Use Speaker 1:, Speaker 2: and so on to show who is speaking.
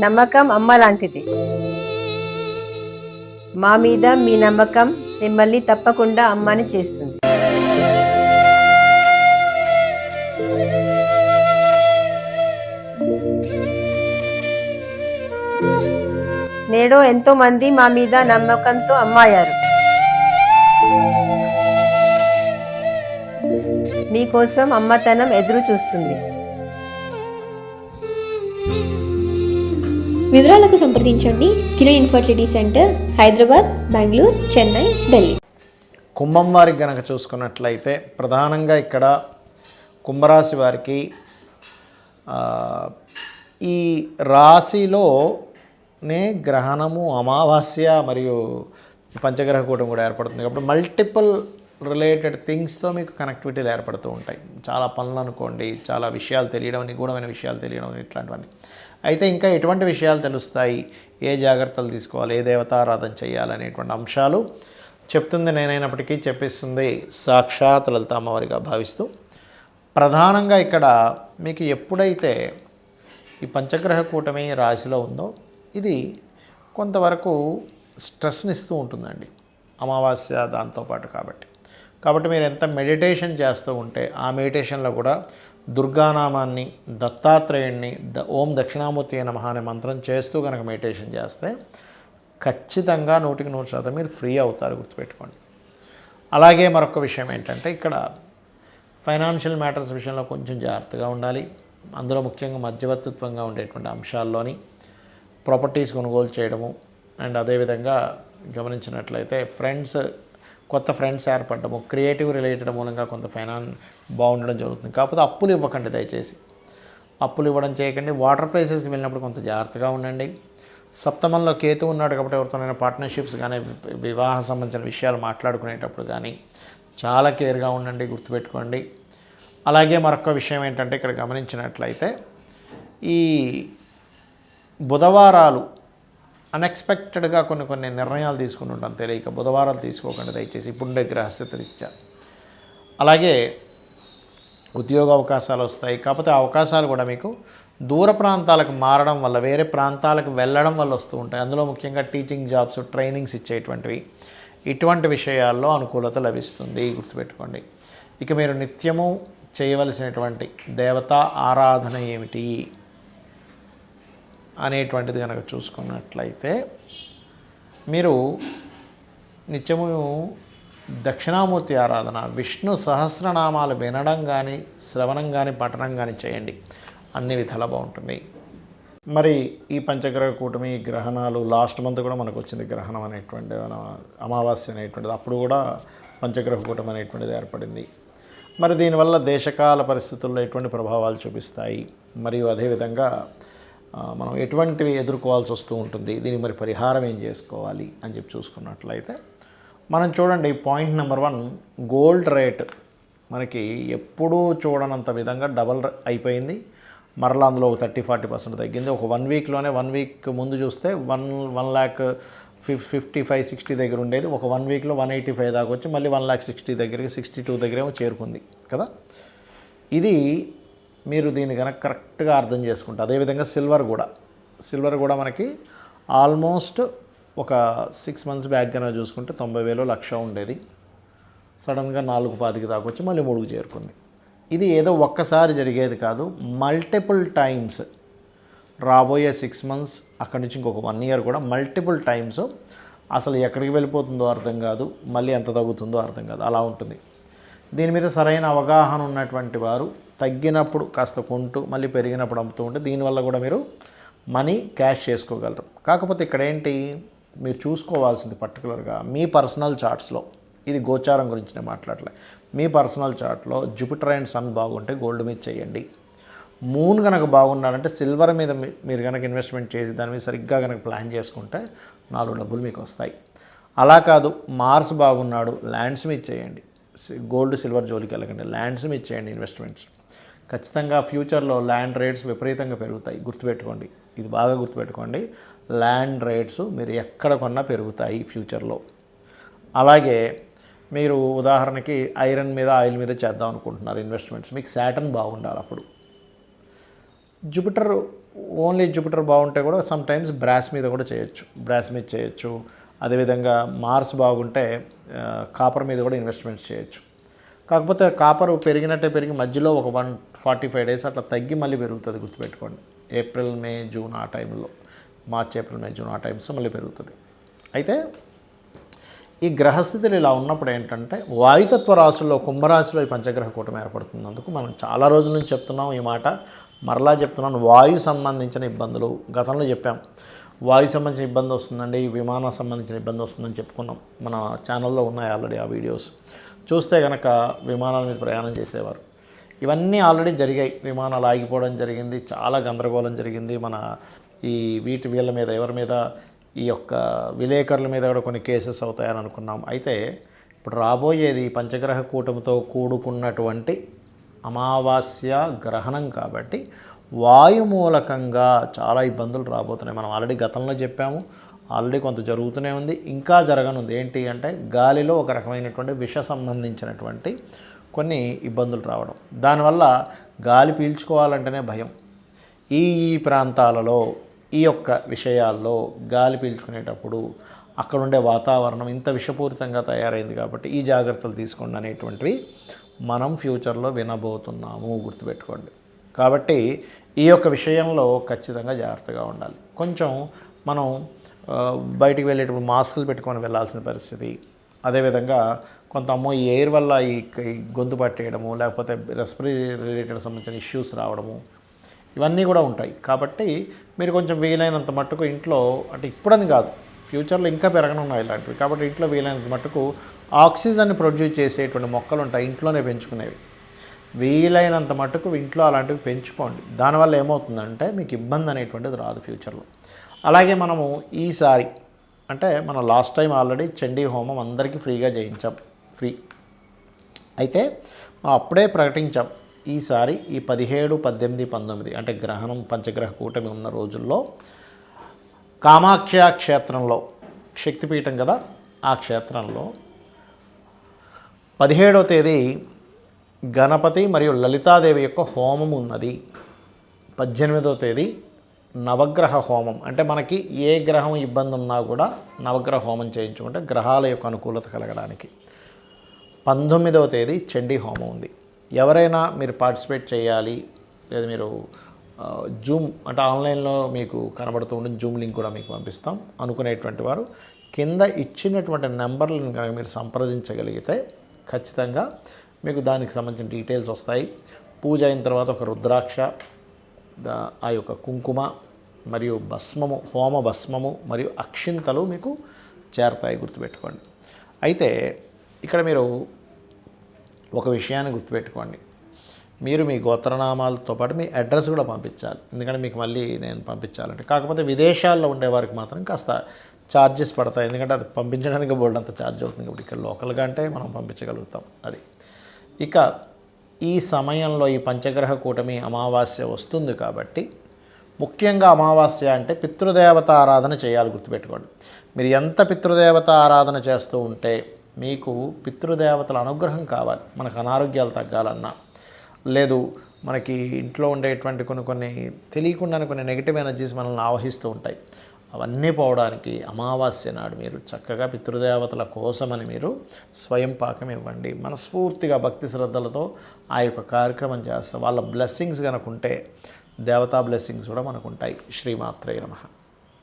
Speaker 1: నమ్మకం అమ్మ లాంటిది. మా మీద మీ నమ్మకం మిమ్మల్ని తప్పకుండా అమ్మని చేస్తుంది. నేడు ఎంతో మంది మా మీద నమ్మకంతో అమ్మాయారు. మీకోసం అమ్మతనం ఎదురు చూస్తుంది.
Speaker 2: వివరాలకు సంప్రదించండి. Kiran infertility centre, Hyderabad, Bengaluru, Chennai, Delhi.
Speaker 3: కుంభం వారికి గనక చూసుకున్నట్లయితే ప్రధానంగా ఇక్కడ కుంభరాశి వారికి ఈ రాశిలోనే గ్రహణము, అమావాస్య మరియు పంచగ్రహ కూటమి కూడా ఏర్పడుతుంది. కాబట్టి మల్టిపుల్ రిలేటెడ్ థింగ్స్తో మీకు కనెక్టివిటీలు ఏర్పడుతూ ఉంటాయి. చాలా పనులు అనుకోండి, చాలా విషయాలు తెలియడం, నిగూఢమైన విషయాలు తెలియడం, ఇట్లాంటివన్నీ. అయితే ఇంకా ఎటువంటి విషయాలు తెలుస్తాయి, ఏ జాగ్రత్తలు తీసుకోవాలి, ఏ దేవతారాధన చేయాలనేటువంటి అంశాలు చెప్తుంది నేనైనప్పటికీ చెప్పిస్తుంది సాక్షాత్ లలిత అమ్మవారిగా భావిస్తూ, ప్రధానంగా ఇక్కడ మీకు ఎప్పుడైతే ఈ పంచగ్రహ కూటమి రాశిలో ఉందో ఇది కొంతవరకు స్ట్రెస్ని ఇస్తూ ఉంటుందండి, అమావాస్య దాంతోపాటు. కాబట్టి మీరు ఎంత మెడిటేషన్ చేస్తూ ఉంటే ఆ మెడిటేషన్లో కూడా దుర్గానామాన్ని, దత్తాత్రేయుణ్ణి, ఓం దక్షిణామూర్తి నమః అనే మంత్రం చేస్తూ కనుక మెడిటేషన్ చేస్తే ఖచ్చితంగా 100% మీరు ఫ్రీ అవుతారు, గుర్తుపెట్టుకోండి. అలాగే మరొక విషయం ఏంటంటే ఇక్కడ ఫైనాన్షియల్ మ్యాటర్స్ విషయంలో కొంచెం జాగ్రత్తగా ఉండాలి. అందులో ముఖ్యంగా మధ్యవర్తిత్వంగా ఉండేటువంటి అంశాల్లోని ప్రాపర్టీస్ కొనుగోలు చేయడము, అండ్ అదేవిధంగా గమనించినట్లయితే కొత్త ఫ్రెండ్స్ ఏర్పడము, క్రియేటివ్ రిలేటెడ్ మూలంగా కొంత బాగుండడం జరుగుతుంది. కాకపోతే అప్పులు ఇవ్వకండి, దయచేసి అప్పులు ఇవ్వడం చేయకండి. వాటర్ ప్లేసెస్కి వెళ్ళినప్పుడు కొంత జాగ్రత్తగా ఉండండి. సప్తమంలో కేతు ఉన్నాడు కాబట్టి ఎవరితోనైనా పార్ట్నర్షిప్స్ కానీ వివాహ సంబంధించిన విషయాలు మాట్లాడుకునేటప్పుడు కానీ చాలా కేర్గా ఉండండి, గుర్తుపెట్టుకోండి. అలాగే మరొక విషయం ఏంటంటే ఇక్కడ గమనించినట్లయితే ఈ బుధవారాలు అన్ఎక్స్పెక్టెడ్గా కొన్ని నిర్ణయాలు తీసుకుని ఉంటాం తెలియక. బుధవారాలు తీసుకోకండి దయచేసి, ఇప్పుడుండే గ్రహస్థితి రీత్యా. అలాగే ఉద్యోగ అవకాశాలు వస్తాయి. కాకపోతే అవకాశాలు కూడా మీకు దూర ప్రాంతాలకు మారడం వల్ల, వేరే ప్రాంతాలకు వెళ్ళడం వల్ల వస్తూ ఉంటాయి. అందులో ముఖ్యంగా టీచింగ్ జాబ్స్, ట్రైనింగ్స్ ఇచ్చేటువంటివి, ఇటువంటి విషయాల్లో అనుకూలత లభిస్తుంది, గుర్తుపెట్టుకోండి. ఇక మీరు నిత్యము చేయవలసినటువంటి దేవతా ఆరాధన ఏమిటి అనేటువంటిది కనుక చూసుకున్నట్లయితే మీరు నిత్యము దక్షిణామూర్తి ఆరాధన, విష్ణు సహస్రనామాలు వినడం కానీ, శ్రవణం కానీ, పఠనం కానీ చేయండి, అన్ని విధాలా బాగుంటుంది. మరి ఈ పంచగ్రహ కూటమి గ్రహణాలు లాస్ట్ మంత్ కూడా మనకు వచ్చింది, గ్రహణం అనేటువంటి అమావాస్య అనేటువంటిది, అప్పుడు కూడా పంచగ్రహ కూటమి అనేటువంటిది ఏర్పడింది. మరి దీనివల్ల దేశకాల పరిస్థితుల్లో ఎటువంటి ప్రభావాలు చూపిస్తాయి, మరియు అదేవిధంగా మనం ఎటువంటివి ఎదుర్కోవాల్సి వస్తూ ఉంటుంది, దీనికి మరి పరిహారం ఏం చేసుకోవాలి అని చెప్పి చూసుకున్నట్లయితే మనం చూడండి. పాయింట్ నెంబర్ 1, గోల్డ్ రేట్ మనకి ఎప్పుడూ చూడనంత విధంగా డబల్ అయిపోయింది. మరలా అందులో ఒక 30-40% తగ్గింది. ఒక 1 వీక్లోనే, 1 వీక్ ముందు చూస్తే 1,55,60 దగ్గర ఉండేది, ఒక 1 వీక్లో 185 దాకా వచ్చి మళ్ళీ 1,60,000 దగ్గరికి, 62 దగ్గరేమో చేరుకుంది కదా. ఇది మీరు దీన్ని కనుక కరెక్ట్గా అర్థం చేసుకుంటే, అదేవిధంగా సిల్వర్ కూడా మనకి ఆల్మోస్ట్ ఒక 6 మంత్స్ బ్యాక్ కనుక చూసుకుంటే 90,000 లక్ష ఉండేది, సడన్గా 4,25 దాకా వచ్చి మళ్ళీ 3కు చేరుకుంది. ఇది ఏదో ఒక్కసారి జరిగేది కాదు, మల్టిపుల్ టైమ్స్ రాబోయే 6 మంత్స్, అక్కడి నుంచి ఇంకొక 1 ఇయర్ కూడా మల్టిపుల్ టైమ్స్ అసలు ఎక్కడికి వెళ్ళిపోతుందో అర్థం కాదు, మళ్ళీ ఎంత తగ్గుతుందో అర్థం కాదు, అలా ఉంటుంది. దీని మీద సరైన అవగాహన ఉన్నటువంటి వారు తగ్గినప్పుడు కాస్త కొంటూ మళ్ళీ పెరిగినప్పుడు అమ్ముతూ ఉంటే దీనివల్ల కూడా మీరు మనీ క్యాష్ చేసుకోగలరు. కాకపోతే ఇక్కడ ఏంటి మీరు చూసుకోవాల్సింది పర్టికులర్గా మీ పర్సనల్ చార్ట్స్లో, ఇది గోచారం గురించి నేను మాట్లాడలే, మీ పర్సనల్ చార్ట్లో జూపిటర్ అండ్ సన్ బాగుంటే గోల్డ్ మీద చేయండి. మూన్ కనుక బాగున్నారంటే సిల్వర్ మీద మీరు కనుక ఇన్వెస్ట్మెంట్ చేసి దాని మీద సరిగ్గా కనుక ప్లాన్ చేసుకుంటే 4 డబ్బులు మీకు వస్తాయి. అలా కాదు, మార్స్ బాగున్నాడు, ల్యాండ్స్ మీద చేయండి, గోల్డ్ సిల్వర్ జోలికి వెళ్ళకండి, ల్యాండ్స్ మీద చేయండి ఇన్వెస్ట్మెంట్స్. ఖచ్చితంగా ఫ్యూచర్లో ల్యాండ్ రేట్స్ విపరీతంగా పెరుగుతాయి, గుర్తుపెట్టుకోండి, ఇది బాగా గుర్తుపెట్టుకోండి. ల్యాండ్ రేట్స్ మీరు ఎక్కడ కొన్నా పెరుగుతాయి ఫ్యూచర్లో. అలాగే మీరు ఉదాహరణకి ఐరన్ మీద, ఆయిల్ మీద చేద్దాం అనుకుంటున్నారు ఇన్వెస్ట్మెంట్స్, మీకు శాటర్న్ బాగుండాలి. అప్పుడు జూపిటర్ ఓన్లీ జూపిటర్ బాగుంటే కూడా సమ్ టైమ్స్ బ్రాస్ మీద కూడా చేయొచ్చు, బ్రాస్ మీద చేయొచ్చు. అదేవిధంగా మార్స్ బాగుంటే కాపర్ మీద కూడా ఇన్వెస్ట్మెంట్స్ చేయొచ్చు. కాకపోతే కాపర్ పెరిగినట్టే పెరిగి మధ్యలో ఒక 145 days అట్లా తగ్గి మళ్ళీ పెరుగుతుంది, గుర్తుపెట్టుకోండి. ఏప్రిల్ మే జూన్ ఆ టైంలో, మార్చ్ ఏప్రిల్ మే జూన్ ఆ టైమ్స్లో మళ్ళీ పెరుగుతుంది. అయితే ఈ గ్రహస్థితులు ఇలా ఉన్నప్పుడు ఏంటంటే వాయుతత్వ రాశుల్లో కుంభరాశిలో ఈ పంచగ్రహ కూటమి ఏర్పడుతున్నందుకు మనం చాలా రోజుల నుంచి చెప్తున్నాం ఈ మాట, మరలా చెప్తున్నాను. వాయు సంబంధించిన ఇబ్బందులు గతంలో చెప్పాం. వాయు సంబంధించిన ఇబ్బంది వస్తుందండి, విమానం సంబంధించిన ఇబ్బంది వస్తుందని చెప్పుకున్నాం. మన ఛానల్లో ఉన్నాయి ఆల్రెడీ ఆ వీడియోస్. చూస్తే కనుక విమానాల మీద ప్రయాణం చేసేవారు. ఇవన్నీ ఆల్రెడీ జరిగాయి. విమానాలు ఆగిపోవడం జరిగింది, చాలా గందరగోళం జరిగింది. మన ఈ వీళ్ళ మీద, ఎవరి మీద, ఈ యొక్క విలేకరుల మీద కూడా కొన్ని కేసెస్ అవుతాయని అనుకున్నాం. అయితే ఇప్పుడు రాబోయేది పంచగ్రహ కూటమితో కూడుకున్నటువంటి అమావాస్య గ్రహణం కాబట్టి వాయు మూలకంగా చాలా ఇబ్బందులు రాబోతున్నాయి. మనం ఆల్రెడీ గతంలో చెప్పాము, ఆల్రెడీ కొంత జరుగుతూనే ఉంది, ఇంకా జరగనుంది. ఏంటి అంటే గాలిలో ఒక రకమైనటువంటి విష సంబంధించినటువంటి కొన్ని ఇబ్బందులు రావడం, దానివల్ల గాలి పీల్చుకోవాలంటేనే భయం. ఈ ప్రాంతాలలో ఈ యొక్క విషయాల్లో గాలి పీల్చుకునేటప్పుడు అక్కడ ఉండే వాతావరణం ఇంత విషపూరితంగా తయారైంది కాబట్టి ఈ జాగ్రత్తలు తీసుకోండి అనేటువంటివి మనం ఫ్యూచర్లో వినబోతున్నాము, గుర్తుపెట్టుకోండి. కాబట్టి ఈ యొక్క విషయంలో ఖచ్చితంగా జాగ్రత్తగా ఉండాలి. కొంచెం మనం బయటికి వెళ్ళేటప్పుడు మాస్కులు పెట్టుకొని వెళ్ళాల్సిన పరిస్థితి. అదేవిధంగా కొంత ఈ ఎయిర్ వల్ల ఈ గొంతు పట్టేయడము, లేకపోతే రెస్పిరేటరీ రిలేటెడ్ సంబంధించిన ఇష్యూస్ రావడము, ఇవన్నీ కూడా ఉంటాయి. కాబట్టి మీరు కొంచెం వీలైనంత మట్టుకు ఇంట్లో, అంటే ఇప్పుడని కాదు, ఫ్యూచర్లో ఇంకా పెరగనున్నాయి ఇలాంటివి. కాబట్టి ఇంట్లో వీలైనంత మట్టుకు ఆక్సిజన్ ప్రొడ్యూస్ చేసేటువంటి మొక్కలు ఉంటాయి ఇంట్లోనే పెంచుకునేవి. వీలైనంత మట్టుకు ఇంట్లో అలాంటివి పెంచుకోండి. దానివల్ల ఏమవుతుందంటే మీకు ఇబ్బంది అనేటువంటిది రాదు ఫ్యూచర్లో. అలాగే మనము ఈసారి, అంటే మనం లాస్ట్ టైం ఆల్రెడీ చండీ హోమం అందరికీ ఫ్రీగా చేయించాం, ఫ్రీ. అయితే మనం అప్పుడే ప్రకటించాం, ఈసారి ఈ 17, 18, 19 అంటే గ్రహణం పంచగ్రహ కూటమి ఉన్న రోజుల్లో కామాఖ్య క్షేత్రంలో, శక్తిపీఠం కదా ఆ క్షేత్రంలో 17వ తేదీ గణపతి మరియు లలితాదేవి యొక్క హోమం ఉన్నది. 18వ తేదీ నవగ్రహ హోమం, అంటే మనకి ఏ గ్రహం ఇబ్బంది ఉన్నా కూడా నవగ్రహ హోమం చేయించుకుంటే గ్రహాల యొక్క అనుకూలత కలగడానికి. 19వ తేదీ చండీ హోమం ఉంది. ఎవరైనా మీరు పార్టిసిపేట్ చేయాలి, లేదా మీరు జూమ్ అంటే ఆన్లైన్లో మీకు కనబడుతూ ఉండే జూమ్ లింక్ కూడా మీకు పంపిస్తాం అనుకునేటువంటి వారు కింద ఇచ్చినటువంటి నెంబర్లను కనుక మీరు సంప్రదించగలిగితే ఖచ్చితంగా మీకు దానికి సంబంధించిన డీటెయిల్స్ వస్తాయి. పూజ అయిన తర్వాత ఒక రుద్రాక్ష, ఆ యొక్క కుంకుమ మరియు భస్మము, హోమ భస్మము మరియు అక్షింతలు మీకు చేరతాయి, గుర్తుపెట్టుకోండి. అయితే ఇక్కడ మీరు ఒక విషయాన్ని గుర్తుపెట్టుకోండి, మీరు మీ గోత్రనామాలతో పాటు మీ అడ్రస్ కూడా పంపించాలి. ఎందుకంటే మీకు మళ్ళీ నేను పంపించాలంటే, కాకపోతే విదేశాల్లో ఉండేవారికి మాత్రం కాస్త ఛార్జెస్ పడతాయి. ఎందుకంటే అది పంపించడానికి బోల్డ్ అంత ఛార్జ్ అవుతుంది. ఇప్పుడు ఇక్కడ లోకల్గా అంటే మనం పంపించగలుగుతాం. అది ఇక ఈ సమయంలో ఈ పంచగ్రహ కూటమి అమావాస్య వస్తుంది కాబట్టి ముఖ్యంగా అమావాస్య అంటే పితృదేవత ఆరాధన చేయాలి, గుర్తుపెట్టుకోండి. మీరు ఎంత పితృదేవత ఆరాధన చేస్తూ ఉంటే మీకు పితృదేవతల అనుగ్రహం కావాలి. మనకు అనారోగ్యాలు తగ్గాలన్నా, లేదు మనకి ఇంట్లో ఉండేటువంటి కొన్ని తెలియకుండానే కొన్ని నెగిటివ్ ఎనర్జీస్ మనల్ని ఆవహిస్తూ ఉంటాయి, అవన్నీ పోవడానికి అమావాస్య నాడు మీరు చక్కగా పితృదేవతల కోసమని మీరు స్వయం పాకం ఇవ్వండి. మనస్ఫూర్తిగా భక్తి శ్రద్ధలతో ఆ యొక్క కార్యక్రమం చేస్తే వాళ్ళ బ్లెస్సింగ్స్ కనుక ఉంటే దేవతా బ్లెస్సింగ్స్ కూడా మనకు ఉంటాయి. శ్రీమాత్రే నమః.